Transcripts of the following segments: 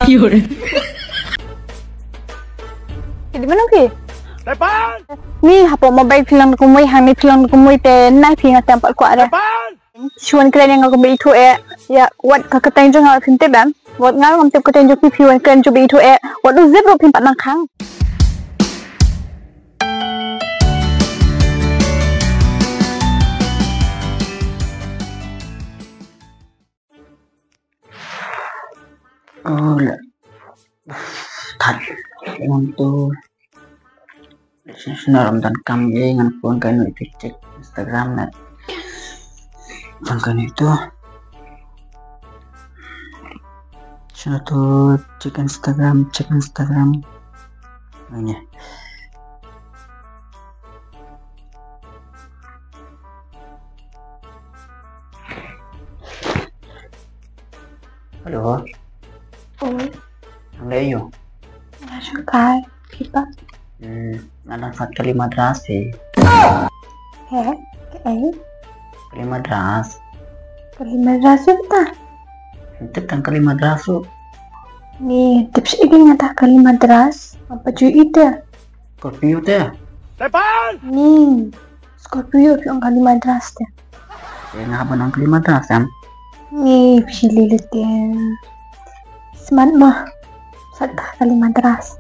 Di mana ke? Ni apa mobile film kumui hang ni film kumui te nai pinga tempat ku ada. Chuan kren yang aku beli tu ya wat ka keteng jong aku pinte bam. Wat ngal ngam tep keteng jong pi wan kren ju beli tu wat du zip ro pin pat nang khang. Oh, thật untuk naramdaman kami dengan phone kan itu cek Instagram net kan itu tuh cek Instagram ini halo ang layo Nasukay kita nalangkat kalimat rasi kalimat ras kalimat rasul ta tentang kalimat rasu ni tips ini ngata kalimat ras apa cuy itu Scorpio teh ni Scorpio yung kalimat ras teh nga ba ng kalimat ras yan ni pililit yan smart mo sadka kalimat ras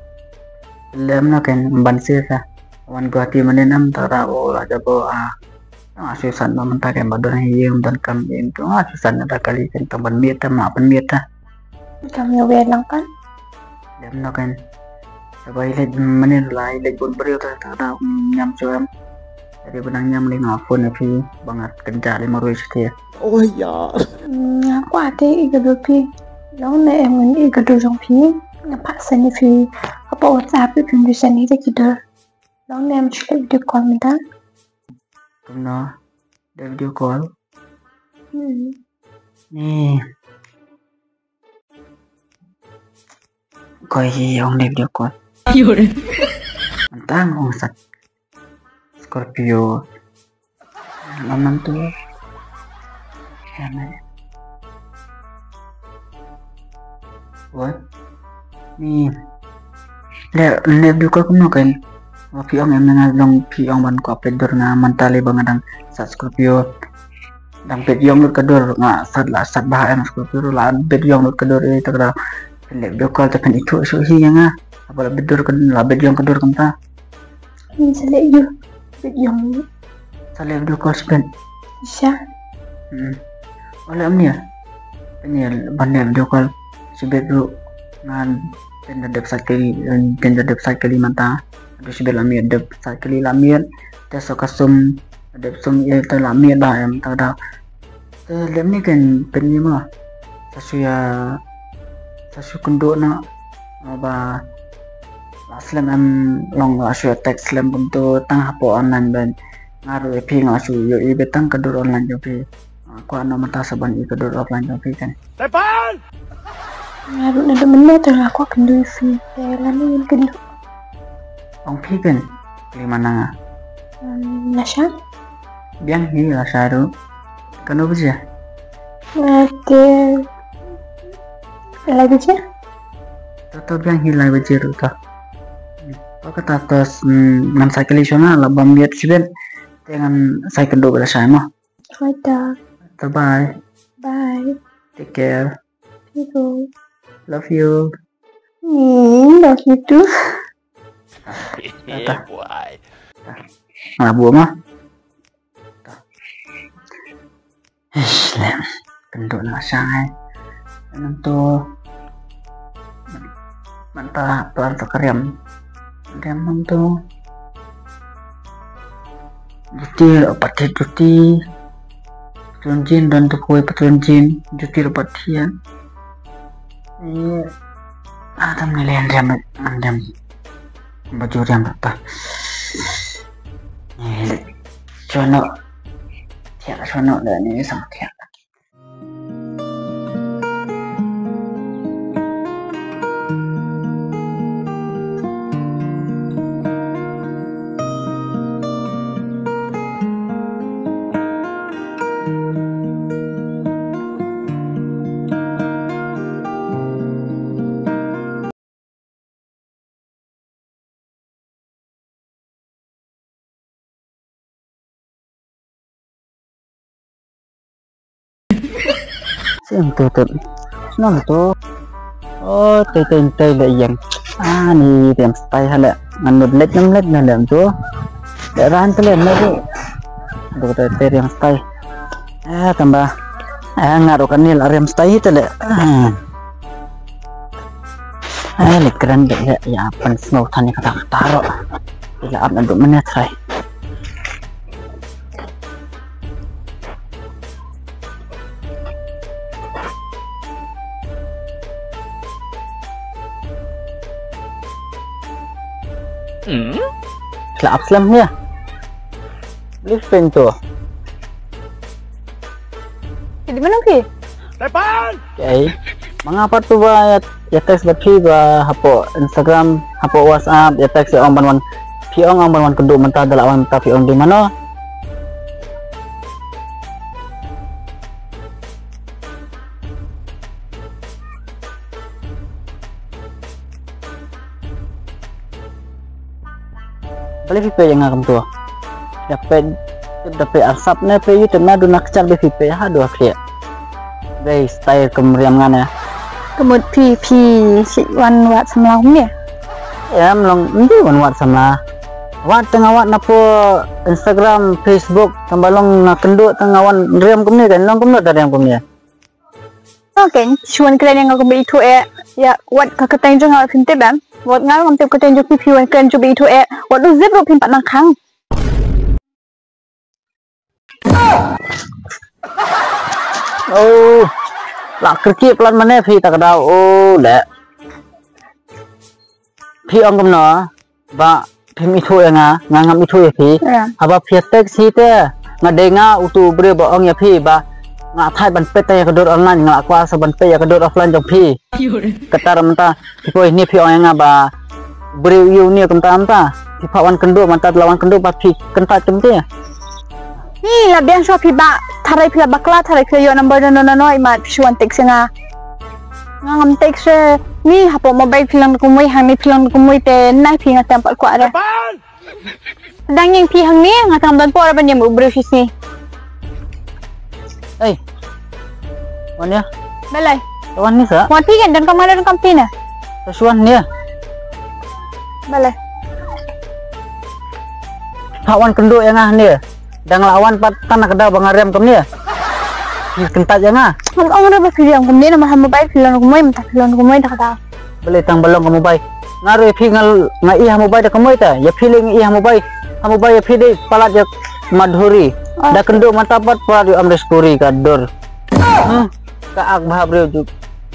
alam na kan bansi sa wan guati maninam tara o aja bo asusan mo man ta kan badon hiyem dan kam into asusan na kali kan taban mieta ma pan mieta kami lang kan alam na kan sabay led manin lai led bon brio ta tara nyam cuam jadi benang nyam ling phone na pi bangat kencali marui setia oh ya aku ada igadopi long na em ngani igadojong pi napaksan ni pi apa WhatsApp pi bisa ni ta kidar long na em chule video call minta no the video call nih coi ông đẹp video call antang ông sat Scorpio năm tu em what nih le video call kuno kan Pi ong em long pi ong ban ko pedor nga mantali bangadang sa Scorpio dang pet yong lut kador nga sat bah em Scorpio la pet yong lut kador itu kada le do call ta kan itu so hi nga apa bedor kan la bet yong kador kan ta ini sale yu bet yong sale do call spen bisa oleh amnya ini ban video call si bedu ngan tenda website kali manta ada si belamian de sakali lamian te so kasum de sum ye te lamian ba em ta da te lem ni kan penni ma sasu kundo na ba aslam am long asu text lem buntu tang hapo online ban ngaru pi ngasu yo i betang kadur online jo pi ko ana mata saban i kadur offline jo pi kan Tepan ngaru na de menit aku akan do fi te lani kendo ông phi kan kali mana nasha biang hi la saru kano bija Oke lagi je toto biang hi la bija ru ta kata tos ngam sakali shona la bambiat siben dengan saya kendo bela sama bye bye take care people love you love you too yeah boy bùa mah Islam kendo na sai nanto manta pelan kariam kariam to juti pati juti tunjin dan tu kue petunjin juti patian adam nilaian andam baju yang apa Sono tiada sono dan ini sama tiada Sim tutut. Senang tu. Oh, tay le yang. Ni tem stay hala. Ngan let na lam tu. Ran tu le na tu. Aduh tay yang stay. Tambah. Ngaruh kanil rem stay tu le. Let keren deh ya apa snow tani kata taruh. Bila ab nanti menit saya. Kelap selam ya. Lifting tu. Di mana ki? Depan. Okay. Mengapa tu ba ya teks berpi ba hapo Instagram, hapo WhatsApp, ya teks ong ban piong ong ban kedua mentah dalawan mentah piong di mana? Balik pipe yang ngam tu. Dapat asap ne pe YouTube na duna kecil be pipe ha dua klia. Guys, style kemeriam ngana. Kemud pi si wan wat semlau ni. Ya, melong ndi wan wat sama. Wat tengah wat napo Instagram, Facebook, tambalong na kenduk tengah wan riam kumni kan, long kumno dari yang kumni. Okay, ชวน kalian yang aku beli itu ya wat kakak jeng ngau pinte bam. Wat ngau ngam tip kalian jeng pi wan kalian coba itu wat lu zip ro pin pat nang khang. Oh. Lak kerki pelan mana pi tak ada oh le pi ong kumno ba pi mi thu nga ngam mi thu ya pi aba pi tek si te ngadenga utu bre ba ong ya pi ba nga thai ban pe te ya kedor online nga kwa sa ban pe ya kedor offline jong pi ketar menta pi ko ini pi ong nga ba bre yu ni kamta pi pawan kendo manta lawan kendo ba pi kenta temte Ni lah biang shop ba tarai pila bakla tarai pila yo number no ima pishuan teks nga ngam teks ni hapo mobile pilang kumui hang ni pilang kumui te nai pi ngatam pat kwa ada dang yang pi hang ni ngatam dan por ban yang ubru sis ni wan ya balai wan ni sa wan pi kan dan kamera dan kampi na suan ni balai pawan kendo yang ni dang lawan pat tanah kedau bangarem kem ni ni kentat jangan ngam ong ra ba pilang kumni na maham mobile pilang kumui mata pilang kumui dak da beli tang balong kamu bay ngaruh pi ngai hamu bay dak kamu ita ya feeling hamu bay ya pide palat ya madhuri dak kendo mata pat par amres puri kador ka ak bhabre ju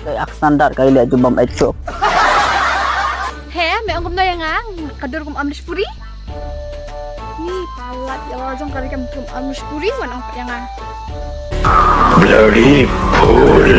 kai ak standar kai le ju bam echo he me ong kumna yang kadur kum amris puri ni palat ya orang kali kum amris puri wan ong yang Bloody fool.